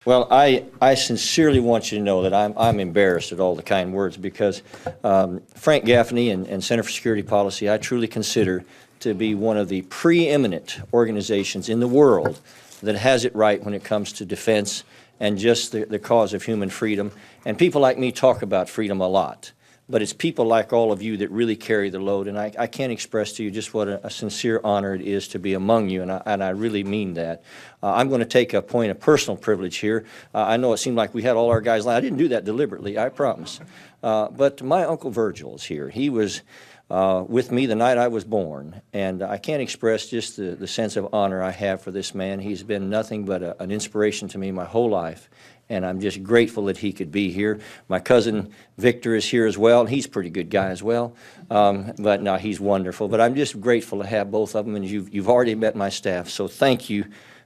Well, I sincerely want you to know that I'm embarrassed at all the kind words because Frank Gaffney and Center for Security Policy I truly consider to be one of the preeminent organizations in the world that has it right when it comes to defense and just the cause of human freedom. And people like me talk about freedom a lot. But it's people like all of you that really carry the load, and I can't express to you just what a sincere honor it is to be among you, and I really mean that. I'm going to take a point of personal privilege here. I know it seemed like we had all our guys. I didn't do that deliberately, I promise. But my Uncle Virgil is here. He was with me the night I was born, and I can't express just the sense of honor I have for this man. He's been nothing but an inspiration to me my whole life. And I'm just grateful that he could be here. My cousin Victor is here as well, and he's a pretty good guy as well. But no, he's wonderful. But I'm just grateful to have both of them, and you've already met my staff. So thank you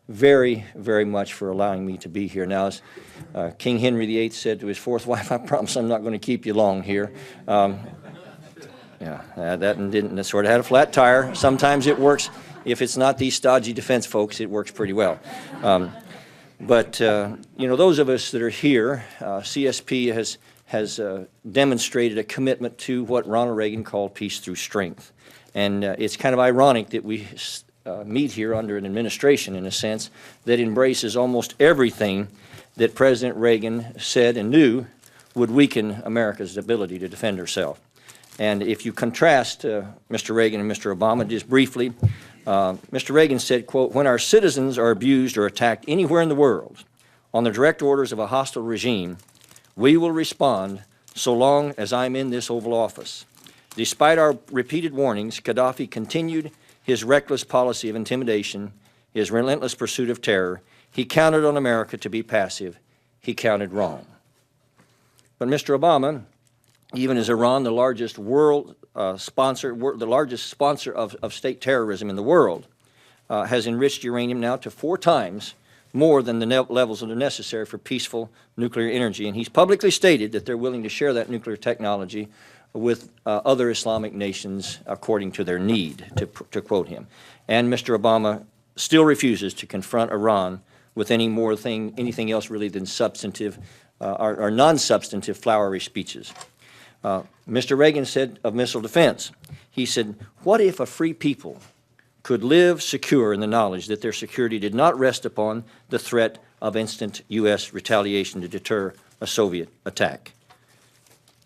very, very much for allowing me to be here. Now, as King Henry VIII said to his fourth wife, I promise I'm not going to keep you long here. Yeah, that didn't sort of had a flat tire. Sometimes it works. If it's not these stodgy defense folks, it works pretty well. But you know, those of us that are here, CSP has demonstrated a commitment to what Ronald Reagan called peace through strength. And it's kind of ironic that we meet here under an administration, in a sense, that embraces almost everything that President Reagan said and knew would weaken America's ability to defend herself. And if you contrast Mr. Reagan and Mr. Obama just briefly, Mr. Reagan said, quote, "When our citizens are abused or attacked anywhere in the world on the direct orders of a hostile regime, we will respond so long as I'm in this Oval Office." Despite our repeated warnings, Gaddafi continued his reckless policy of intimidation, his relentless pursuit of terror. He counted on America to be passive. He counted wrong. But Mr. Obama, even as Iran, the largest the largest sponsor of state terrorism in the world, has enriched uranium now to 4 times more than the levels that are necessary for peaceful nuclear energy. And he's publicly stated that they're willing to share that nuclear technology with other Islamic nations according to their need, to quote him. And Mr. Obama still refuses to confront Iran with anything else really than substantive or non-substantive flowery speeches. Mr. Reagan said of missile defense, he said, "What if a free people could live secure in the knowledge that their security did not rest upon the threat of instant U.S. retaliation to deter a Soviet attack?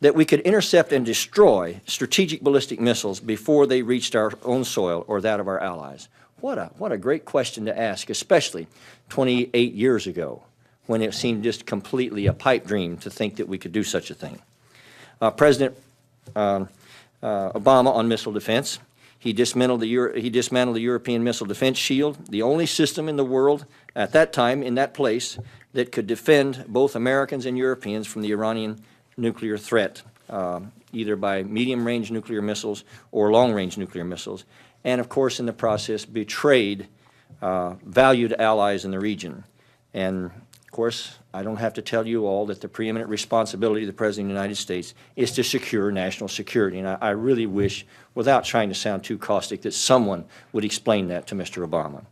That we could intercept and destroy strategic ballistic missiles before they reached our own soil or that of our allies?" What a great question to ask, especially 28 years ago, when it seemed just completely a pipe dream to think that we could do such a thing. President Obama on missile defense, he dismantled the European Missile Defense Shield, the only system in the world at that time in that place that could defend both Americans and Europeans from the Iranian nuclear threat, either by medium-range nuclear missiles or long-range nuclear missiles, and of course in the process betrayed valued allies in the region. And of course, I don't have to tell you all that the preeminent responsibility of the President of the United States is to secure national security. And I really wish, without trying to sound too caustic, that someone would explain that to Mr. Obama.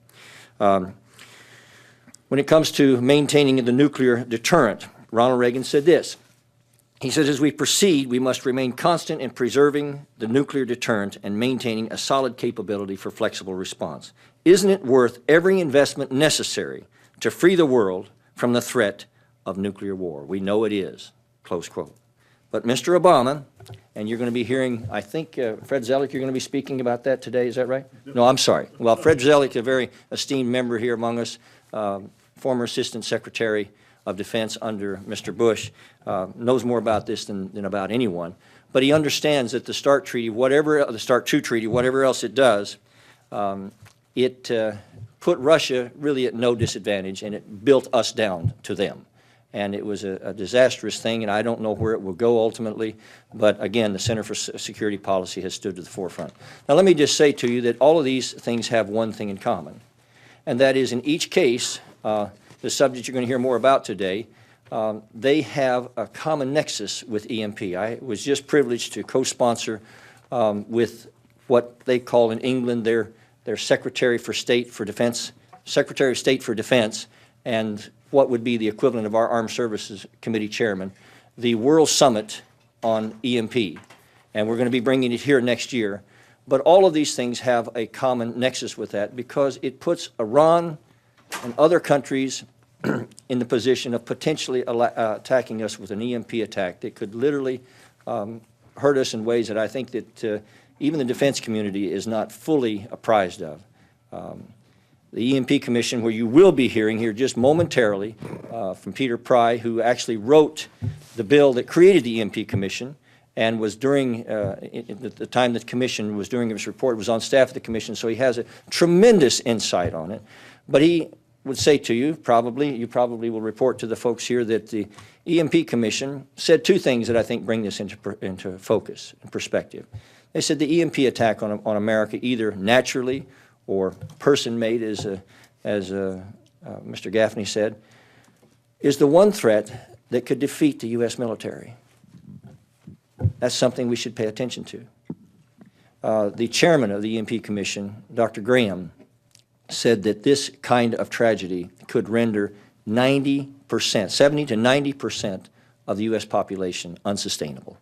When it comes to maintaining the nuclear deterrent, Ronald Reagan said this. He says, "As we proceed, we must remain constant in preserving the nuclear deterrent and maintaining a solid capability for flexible response. Isn't it worth every investment necessary to free the world from the threat of nuclear war? We know it is," close quote. But Mr. Obama, and you're going to be hearing, I think, Fred Zellick, you're going to be speaking about that today, is that right? No, I'm sorry. Well, Fred Zellick, a very esteemed member here among us, former Assistant Secretary of Defense under Mr. Bush, knows more about this than about anyone. But he understands that the START Treaty, the START II Treaty, whatever else it does, it put Russia really at no disadvantage, and it built us down to them. And it was a disastrous thing, and I don't know where it will go ultimately. But again, the Center for Security Policy has stood to the forefront. Now, let me just say to you that all of these things have one thing in common, and that is in each case, the subject you're going to hear more about today, they have a common nexus with EMP. I was just privileged to co-sponsor with what they call in England their Secretary of State for Defense, and what would be the equivalent of our Armed Services Committee chairman, the World Summit on EMP. And we're going to be bringing it here next year. But all of these things have a common nexus with that because it puts Iran and other countries in the position of potentially attacking us with an EMP attack that could literally hurt us in ways that I think that even the defense community is not fully apprised of. The EMP Commission, where you will be hearing here just momentarily from Peter Pry, who actually wrote the bill that created the EMP Commission and was during, the time that the Commission was doing its report, was on staff of the Commission, so he has a tremendous insight on it. But he would say to you, you probably will report to the folks here that the EMP Commission said two things that I think bring this into focus and perspective. They said the EMP attack on America, either naturally or person-made, as Mr. Gaffney said, is the one threat that could defeat the U.S. military. That's something we should pay attention to. The chairman of the EMP Commission, Dr. Graham, said that this kind of tragedy could render 70 to 90% of the U.S. population unsustainable.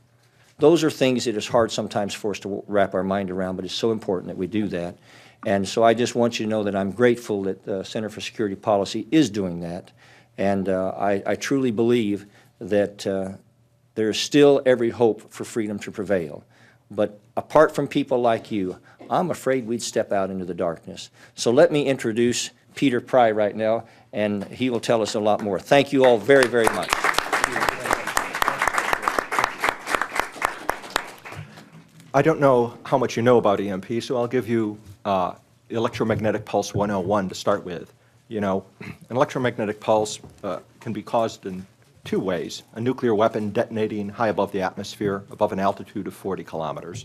Those are things that is hard sometimes for us to wrap our mind around, but it's so important that we do that. And so I just want you to know that I'm grateful that the Center for Security Policy is doing that. And I truly believe that there is still every hope for freedom to prevail. But apart from people like you, I'm afraid we'd step out into the darkness. So let me introduce Peter Pry right now, and he will tell us a lot more. Thank you all very, very much. I don't know how much you know about EMP, so I'll give you electromagnetic pulse 101 to start with. You know, an electromagnetic pulse can be caused in two ways: a nuclear weapon detonating high above the atmosphere, above an altitude of 40 kilometers,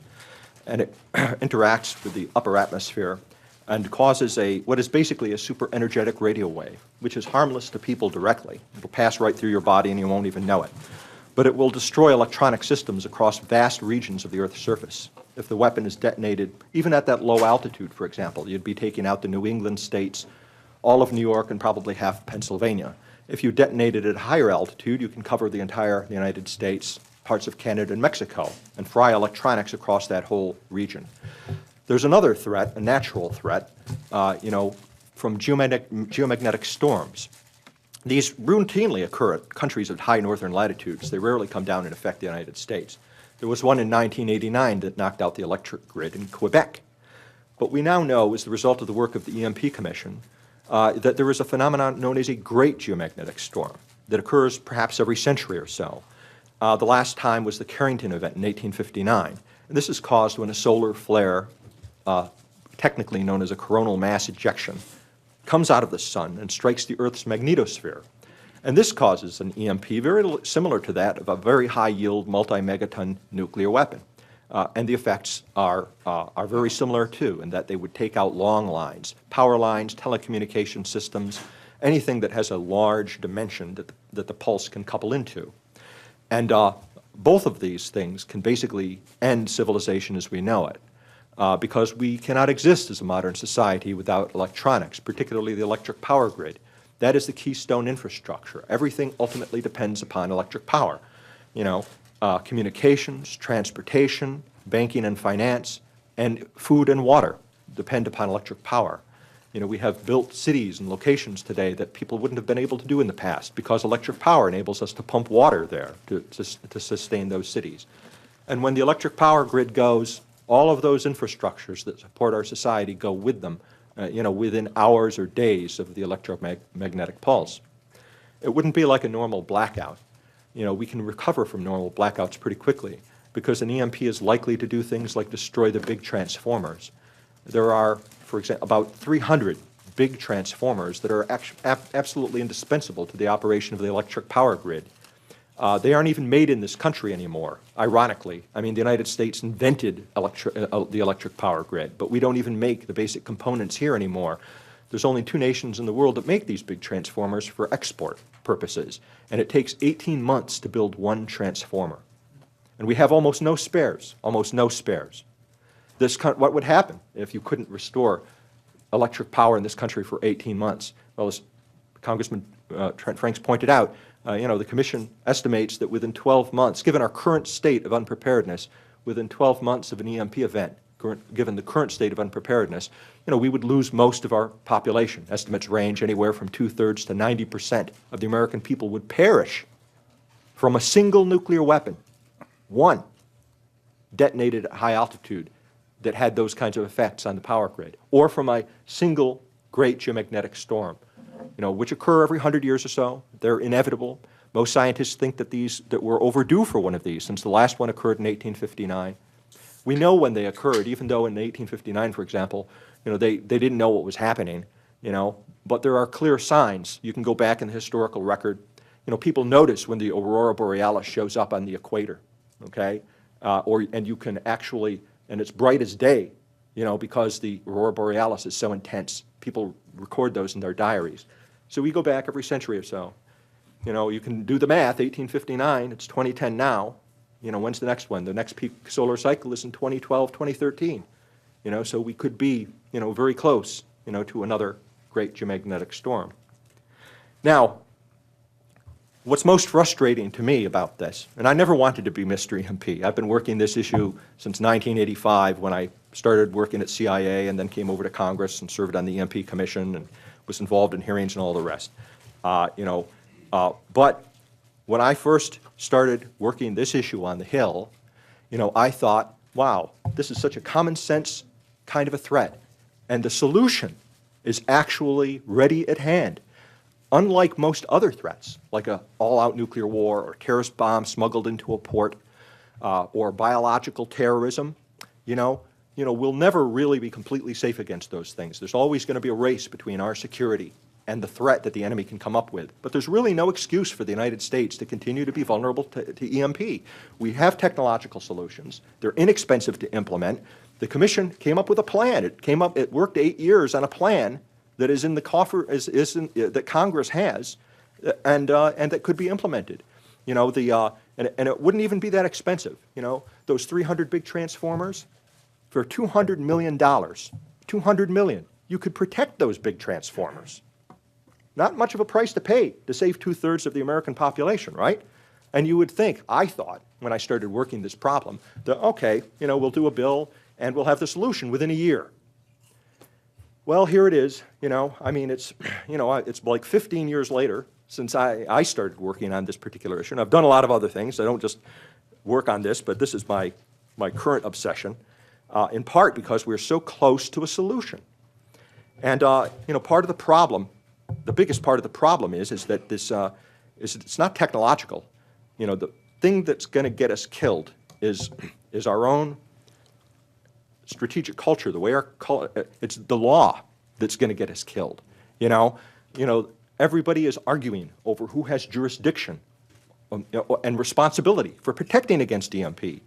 and it interacts with the upper atmosphere and causes what is basically a super energetic radio wave, which is harmless to people directly. It'll pass right through your body and you won't even know it. But it will destroy electronic systems across vast regions of the Earth's surface. If the weapon is detonated, even at that low altitude, for example, you'd be taking out the New England states, all of New York, and probably half Pennsylvania. If you detonate it at higher altitude, you can cover the entire United States, parts of Canada and Mexico, and fry electronics across that whole region. There's another threat, a natural threat, from geomagnetic storms. These routinely occur at countries at high northern latitudes. They rarely come down and affect the United States. There was one in 1989 that knocked out the electric grid in Quebec. But we now know, as the result of the work of the EMP Commission, that there is a phenomenon known as a great geomagnetic storm that occurs perhaps every century or so. The last time was the Carrington event in 1859. And this is caused when a solar flare, technically known as a coronal mass ejection, comes out of the sun and strikes the Earth's magnetosphere. And this causes an EMP very similar to that of a very high-yield multi-megaton nuclear weapon. And the effects are very similar, too, in that they would take out long lines, power lines, telecommunication systems, anything that has a large dimension that the pulse can couple into. And both of these things can basically end civilization as we know it. Because we cannot exist as a modern society without electronics, particularly the electric power grid. That is the keystone infrastructure. Everything ultimately depends upon electric power. You know, communications, transportation, banking and finance, and food and water depend upon electric power. You know, we have built cities and locations today that people wouldn't have been able to do in the past because electric power enables us to pump water there to sustain those cities. And when the electric power grid goes, all of those infrastructures that support our society go with them, within hours or days of the electromagnetic pulse. It wouldn't be like a normal blackout. You know, we can recover from normal blackouts pretty quickly because an EMP is likely to do things like destroy the big transformers. There are, for example, about 300 big transformers that are absolutely indispensable to the operation of the electric power grid. They aren't even made in this country anymore, ironically. I mean, the United States invented the electric power grid, but we don't even make the basic components here anymore. There's only 2 nations in the world that make these big transformers for export purposes, and it takes 18 months to build 1 transformer. And we have almost no spares, almost no spares. What would happen if you couldn't restore electric power in this country for 18 months? Well, as Congressman Trent Franks pointed out, the Commission estimates that within 12 months, given our current state of unpreparedness, within 12 months of an EMP event, given the current state of unpreparedness, we would lose most of our population. Estimates range anywhere from 2/3 to 90% of the American people would perish from a single nuclear weapon, one detonated at high altitude that had those kinds of effects on the power grid, or from a single great geomagnetic storm, which occur every 100 years or so. They're inevitable. Most scientists think that we're overdue for one of these, since the last one occurred in 1859. We know when they occurred, even though in 1859, for example, they didn't know what was happening, but there are clear signs. You can go back in the historical record. People notice when the aurora borealis shows up on the equator, okay? And you can actually, and it's bright as day, because the aurora borealis is so intense. People record those in their diaries. So we go back every century or so. You can do the math, 1859, it's 2010 now. When's the next one? The next peak solar cycle is in 2012, 2013. So we could be, very close, to another great geomagnetic storm. Now, what's most frustrating to me about this, and I never wanted to be Mr. EMP. I've been working this issue since 1985 when I started working at CIA and then came over to Congress and served on the EMP Commission and was involved in hearings and all the rest. But when I first started working this issue on the Hill, I thought, wow, this is such a common sense kind of a threat. And the solution is actually ready at hand. Unlike most other threats, like an all-out nuclear war or terrorist bomb smuggled into a port or biological terrorism, we'll never really be completely safe against those things. There's always going to be a race between our security and the threat that the enemy can come up with. But there's really no excuse for the United States to continue to be vulnerable to EMP. We have technological solutions. They're inexpensive to implement. The Commission came up with a plan. It worked 8 years on a plan that is in the coffer, that Congress has, and that could be implemented. And it wouldn't even be that expensive. Those 300 big transformers, for $200 million, $200 million, you could protect those big transformers. Not much of a price to pay to save 2/3 of the American population, right? And you would think, I thought, when I started working this problem, that, okay, we'll do a bill and we'll have the solution within a year. Well, here it is, it's like 15 years later since I started working on this particular issue. And I've done a lot of other things. I don't just work on this, but this is my current obsession, in part because we're so close to a solution. And, part of the problem, the biggest part of the problem is that it's not technological. The thing that's going to get us killed is our own strategic culture, the way it's the law that's going to get us killed. Everybody is arguing over who has jurisdiction and responsibility for protecting against EMP.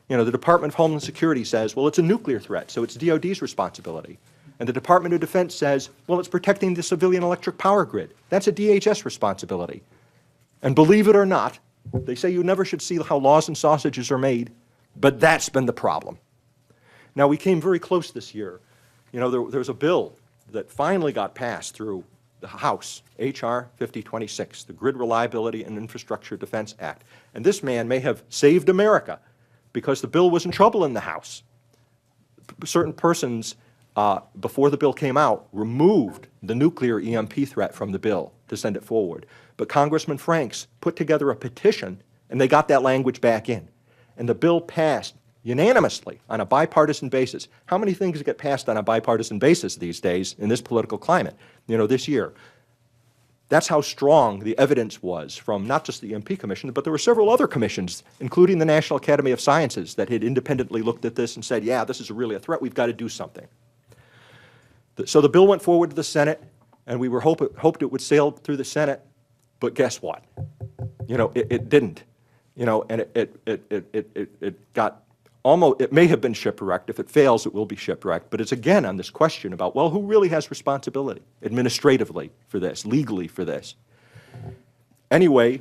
The Department of Homeland Security says, well, it's a nuclear threat, so it's DOD's responsibility. And the Department of Defense says, well, it's protecting the civilian electric power grid. That's a DHS responsibility. And believe it or not, they say you never should see how laws and sausages are made, but that's been the problem. Now, we came very close this year. There's a bill that finally got passed through the House, H.R. 5026, the Grid Reliability and Infrastructure Defense Act. And this man may have saved America because the bill was in trouble in the House. Certain persons, before the bill came out, removed the nuclear EMP threat from the bill to send it forward. But Congressman Franks put together a petition, and they got that language back in. And the bill passed unanimously on a bipartisan basis. How many things get passed on a bipartisan basis these days in this political climate, this year? That's how strong the evidence was from not just the EMP Commission, but there were several other commissions, including the National Academy of Sciences, that had independently looked at this and said, yeah, this is really a threat, we've got to do something. So the bill went forward to the Senate, and we hoped it would sail through the Senate, but guess what? It didn't. And it got almost, it may have been shipwrecked. If it fails, it will be shipwrecked. But it's again on this question about, well, who really has responsibility administratively for this, legally for this? Anyway,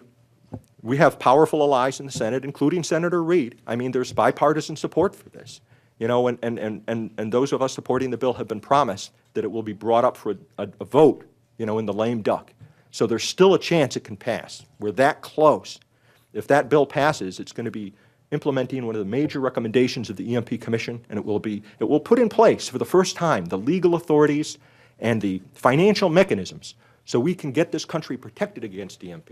we have powerful allies in the Senate, including Senator Reid. I mean, there's bipartisan support for this. And those of us supporting the bill have been promised that it will be brought up for a vote, in the lame duck. So there's still a chance it can pass. We're that close. If that bill passes, it's going to be implementing one of the major recommendations of the EMP Commission, and it will put in place for the first time the legal authorities and the financial mechanisms so we can get this country protected against EMP.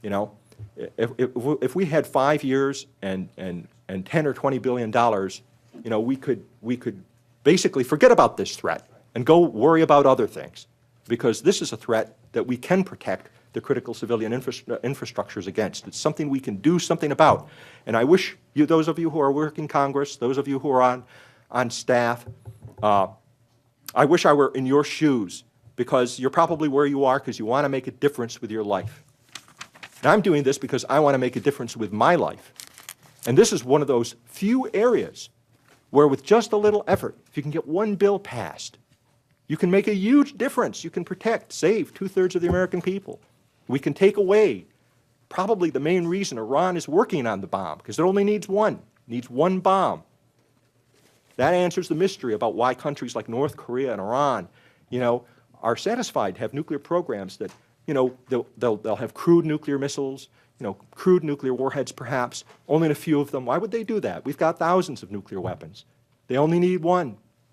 You know, if we had 5 years and 10 or $20 billion, you know, we could basically forget about this threat and go worry about other things, because this is a threat that we can protect the critical civilian infrastructures against. It's something we can do something about. And I wish you, those of you who are working Congress, those of you who are on staff, I wish I were in your shoes, because you're probably where you are because you want to make a difference with your life. And I'm doing this because I want to make a difference with my life. And this is one of those few areas where with just a little effort, if you can get one bill passed, you can make a huge difference. You can protect, save 2/3 of the American people. We can take away probably the main reason Iran is working on the bomb, because it only needs one bomb. That answers the mystery about why countries like North Korea and Iran, you know, are satisfied to have nuclear programs that, you know, they'll have crude nuclear missiles, you know, crude nuclear warheads perhaps, only in a few of them. Why would they do that? We've got thousands of nuclear weapons. They only need one.